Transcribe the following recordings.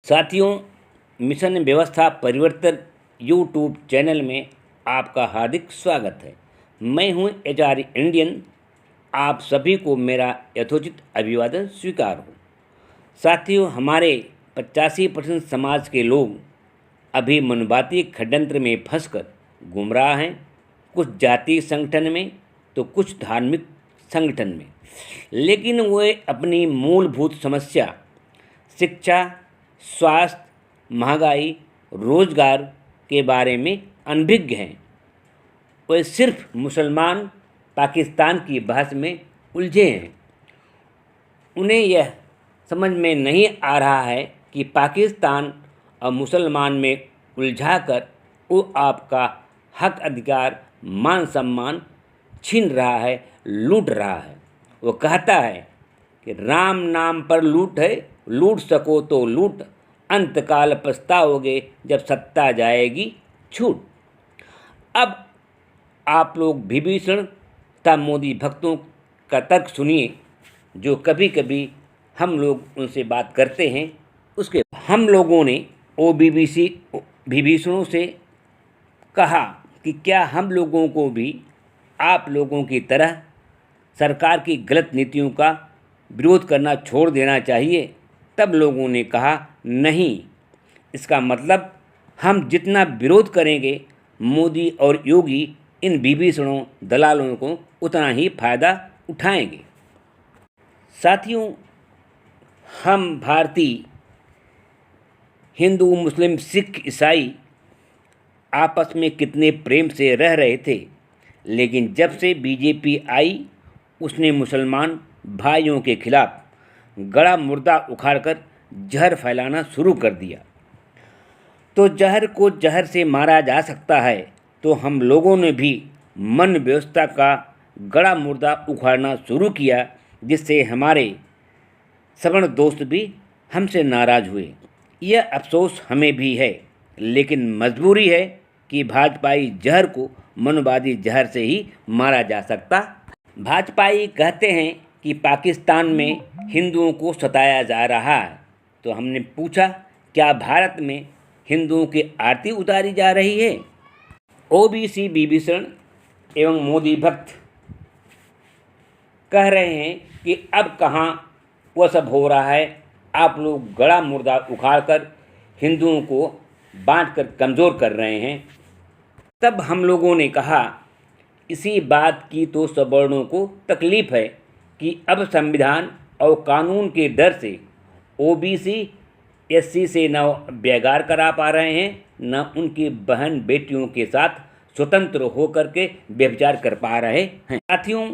साथियों, मिशन व्यवस्था परिवर्तन यूट्यूब चैनल में आपका हार्दिक स्वागत है। मैं हूं एचआर इंडियन। आप सभी को मेरा यथोचित अभिवादन स्वीकार हो। साथियों, हमारे 85% समाज के लोग अभी मनवाती षड्यंत्र में फंसकर गुमराह हैं, कुछ जातीय संगठन में तो कुछ धार्मिक संगठन में। लेकिन वे अपनी मूलभूत समस्या शिक्षा, स्वास्थ्य, महंगाई, रोजगार के बारे में अनभिज्ञ हैं। वे सिर्फ मुसलमान पाकिस्तान की बहस में उलझे हैं। उन्हें यह समझ में नहीं आ रहा है कि पाकिस्तान और मुसलमान में उलझाकर वो आपका हक, अधिकार, मान सम्मान छीन रहा है, लूट रहा है। वो कहता है कि राम नाम पर लूट है, लूट सको तो लूट, अंतकाल पछताओगे जब सत्ता जाएगी छूट। अब आप लोग विभीषण तथा मोदी भक्तों का तर्क सुनिए, जो कभी कभी हम लोग उनसे बात करते हैं। उसके हम लोगों ने ओबीसी विभीषणों से कहा कि क्या हम लोगों को भी आप लोगों की तरह सरकार की गलत नीतियों का विरोध करना छोड़ देना चाहिए। तब लोगों ने कहा नहीं, इसका मतलब हम जितना विरोध करेंगे मोदी और योगी इन विभीषणों दलालों को उतना ही फायदा उठाएंगे। साथियों, हम भारतीय हिंदू, मुस्लिम, सिख, ईसाई आपस में कितने प्रेम से रह रहे थे, लेकिन जब से बीजेपी आई उसने मुसलमान भाइयों के खिलाफ गड़ा मुर्दा उखाड़कर जहर फैलाना शुरू कर दिया। तो जहर को जहर से मारा जा सकता है, तो हम लोगों ने भी मन व्यवस्था का गड़ा मुर्दा उखाड़ना शुरू किया, जिससे हमारे सवर्ण दोस्त भी हमसे नाराज़ हुए। यह अफसोस हमें भी है, लेकिन मजबूरी है कि भाजपाई जहर को मनवादी जहर से ही मारा जा सकता। भाजपाई कहते हैं कि पाकिस्तान में हिंदुओं को सताया जा रहा है, तो हमने पूछा क्या भारत में हिंदुओं की आरती उतारी जा रही है? ओबीसी विभीषण एवं मोदी भक्त कह रहे हैं कि अब कहाँ वह सब हो रहा है। आप लोग गड़ा मुर्दा उखाड़कर हिंदुओं को बांटकर कमज़ोर कर रहे हैं। तब हम लोगों ने कहा इसी बात की तो सवर्णों को तकलीफ़ है कि अब संविधान और कानून के डर से ओबीसी एससी से न व्यवहार करा पा रहे हैं, न उनकी बहन बेटियों के साथ स्वतंत्र होकर के व्यभिचार कर पा रहे हैं। साथियों,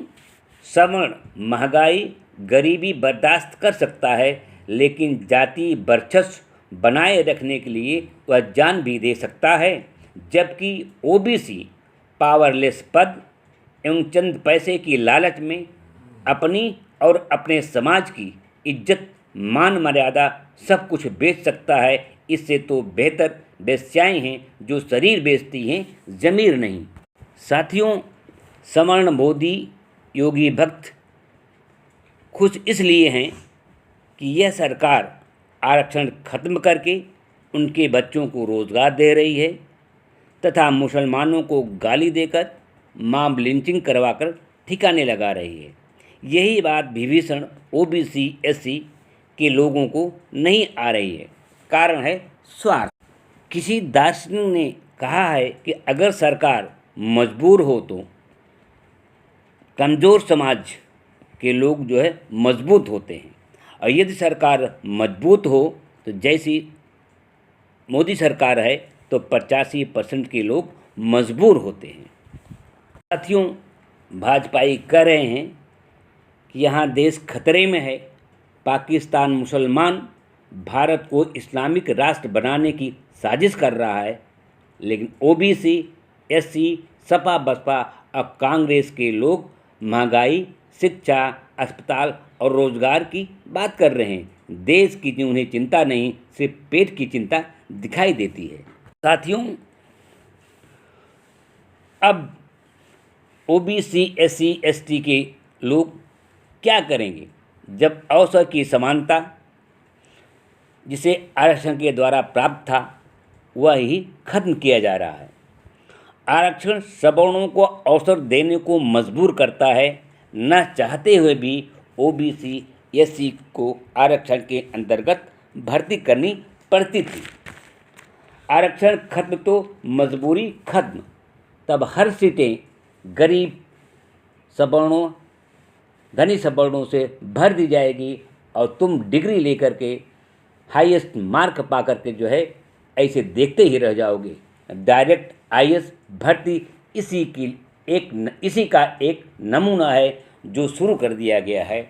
सवर्ण महंगाई, गरीबी बर्दाश्त कर सकता है, लेकिन जाति वर्चस्व बनाए रखने के लिए वह जान भी दे सकता है। जबकि ओबीसी पावरलेस पद एवं चंद पैसे की लालच में अपनी और अपने समाज की इज्जत, मान मर्यादा सब कुछ बेच सकता है। इससे तो बेहतर वेश्याएं हैं जो शरीर बेचती हैं, ज़मीर नहीं। साथियों, सवर्ण मोदी योगी भक्त खुश इसलिए हैं कि यह सरकार आरक्षण खत्म करके उनके बच्चों को रोज़गार दे रही है तथा मुसलमानों को गाली देकर मॉब लिंचिंग करवाकर ठिकाने लगा रही है। यही बात विभीषण ओबीसी एससी के लोगों को नहीं आ रही है। कारण है स्वार्थ। किसी दार्शनिक ने कहा है कि अगर सरकार मजबूर हो तो कमज़ोर समाज के लोग जो है मजबूत होते हैं, और यदि सरकार मजबूत हो तो जैसी मोदी सरकार है तो 85% के लोग मजबूर होते हैं। साथियों, भाजपाई कह रहे हैं कि यहाँ देश खतरे में है। पाकिस्तान मुसलमान भारत को इस्लामिक राष्ट्र बनाने की साजिश कर रहा है, लेकिन ओबीसी, एससी, सपा, बसपा और कांग्रेस के लोग महंगाई, शिक्षा, अस्पताल और रोजगार की बात कर रहे हैं। देश की उन्हें चिंता नहीं, सिर्फ पेट की चिंता दिखाई देती है। साथियों, अब ओबीसी, एससी, एसटी के लोग क्या करेंगे जब अवसर की समानता जिसे आरक्षण के द्वारा प्राप्त था वह ही खत्म किया जा रहा है। आरक्षण सवर्णों को अवसर देने को मजबूर करता है। न चाहते हुए भी ओबीसी एससी को आरक्षण के अंतर्गत भर्ती करनी पड़ती थी। आरक्षण खत्म तो मजबूरी खत्म। तब हर सीटें गरीब सवर्णों धनी सवर्णों से भर दी जाएगी और तुम डिग्री लेकर के हाईएस्ट मार्क पा करके जो है ऐसे देखते ही रह जाओगे। डायरेक्ट आईएएस भर्ती इसी का एक नमूना है जो शुरू कर दिया गया है।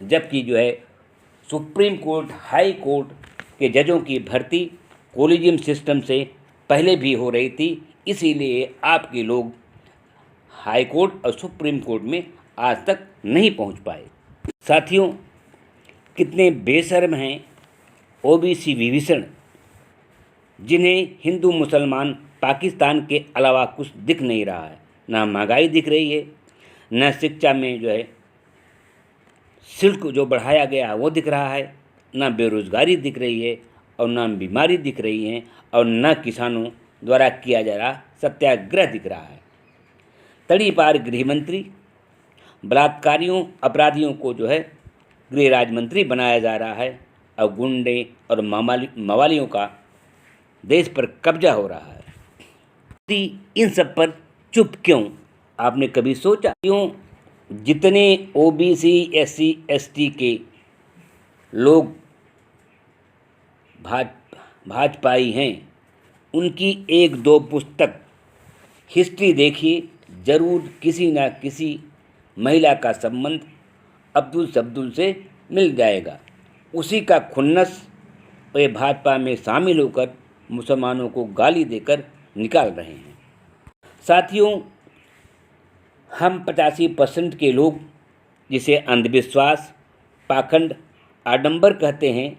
जबकि जो है सुप्रीम कोर्ट हाई कोर्ट के जजों की भर्ती कॉलेजियम सिस्टम से पहले भी हो रही थी, इसीलिए आपके लोग हाई कोर्ट और सुप्रीम कोर्ट में आज तक नहीं पहुंच पाए। साथियों, कितने बेशर्म हैं ओबीसी विभीषण, जिन्हें हिंदू मुसलमान पाकिस्तान के अलावा कुछ दिख नहीं रहा है। ना महंगाई दिख रही है, न शिक्षा में जो है शुल्क जो बढ़ाया गया है वो दिख रहा है, न बेरोजगारी दिख रही है और न बीमारी दिख रही है और न किसानों द्वारा किया जा रहा सत्याग्रह दिख रहा है। तड़ी पार गृह मंत्री, बलात्कारियों अपराधियों को जो है गृह राज्य मंत्री बनाया जा रहा है और गुंडे और मवालियों का देश पर कब्जा हो रहा है। इन सब पर चुप क्यों? आपने कभी सोचा क्यों? जितने ओबीसी एससी एसटी के लोग भाजपाई हैं, उनकी एक दो पुस्तक हिस्ट्री देखिए, ज़रूर किसी न किसी महिला का संबंध अब्दुल सब्दुल से मिल जाएगा। उसी का खुन्नस वे भाजपा में शामिल होकर मुसलमानों को गाली देकर निकाल रहे हैं। साथियों, हम 85% के लोग, जिसे अंधविश्वास, पाखंड, आडंबर कहते हैं,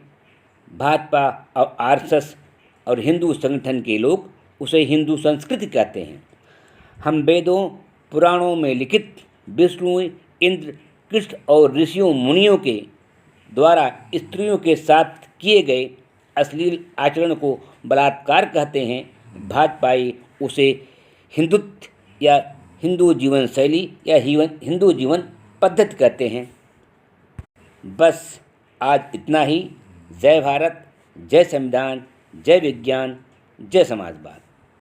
भाजपा और आरएसएस और हिंदू संगठन के लोग उसे हिंदू संस्कृति कहते हैं। हम वेदों पुराणों में लिखित विष्णु, इंद्र, कृष्ण और ऋषियों मुनियों के द्वारा स्त्रियों के साथ किए गए अश्लील आचरण को बलात्कार कहते हैं। भाजपाई उसे हिंदुत्व या हिंदू जीवन शैली या हिंदू जीवन पद्धति कहते हैं। बस आज इतना ही। जय भारत, जय संविधान, जय विज्ञान, जय समाजवाद।